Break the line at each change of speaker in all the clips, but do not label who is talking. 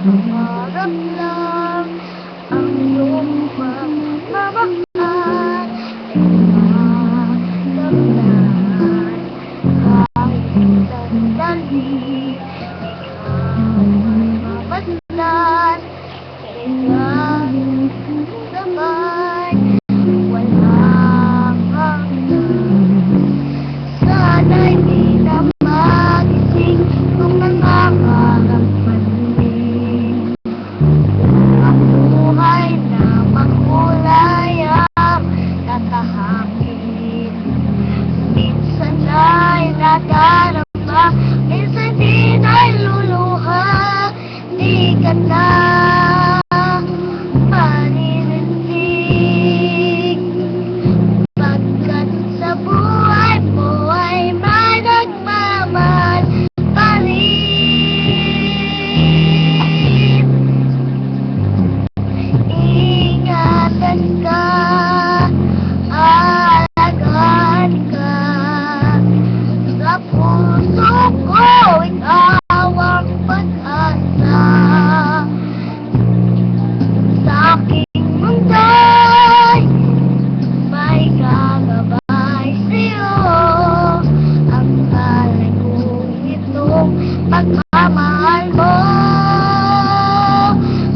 Pangarap lang ang iyong pagmamahal ay makamdaman kahit sandali. Ikaw ay mamasdan, kailan sabay walang hanggan. Sana'y di na magising kung nangangarap man din. Ang buhay na makulay ang tatahakin. Minsan ay nadarama, minsan din ay luluha. Di ka na maririnig, pagkat sa buhay mo ay may nagmamahal pa rin. Ingatan ka, alagaan ka, sa puso ko ikaw ang pag-asa. Sa aking mundo'y may gagabay sa'yo. Ang alay kong itong pagmamahal mo,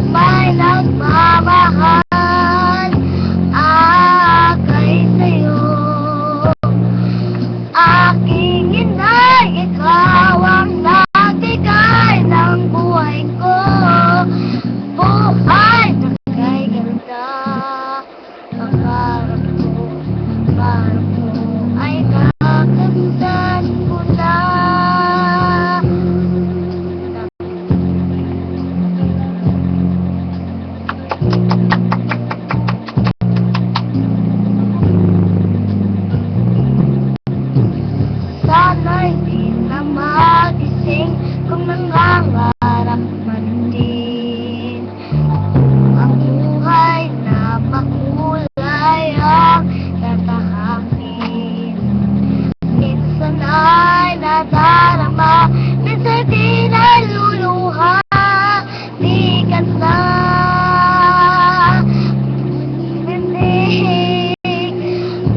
may nagmamahal akay sa'yo. Aking inay, ikaw ang nagbigay ng buhay ko. Buhay na kay ganda. Pangarap ko ay kakamtan ko na. Sana'y di na magising kung nangangarap man din. Ang buhay na makulay ang tatahakin. Minsan ay nadarama, minsan din ay luluha. Di ka na marinig,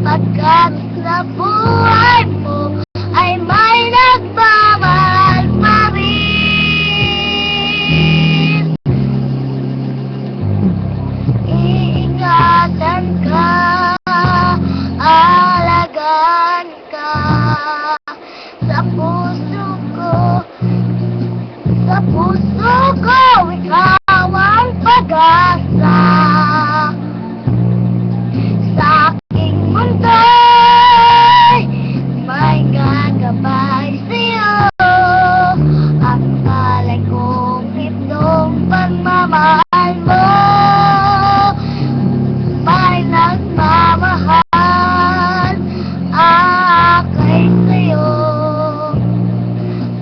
pagkat sa buhay mo ay may nagmamahal pa rin. Iingatan ka, alagaan ka, sa puso ko ikaw ang pag-asa. Sa aking mundo'y may gagabay sa'yo. Ang alay kong itong pagmamahal mo, may nagmamahal akay sa'yo.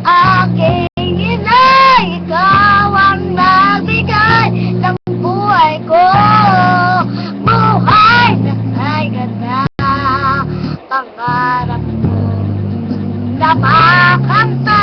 Aking inay, ikaw ang nagbigay ng buhay ko. Buhay na kay ganda. Pangarap ko na makamtan.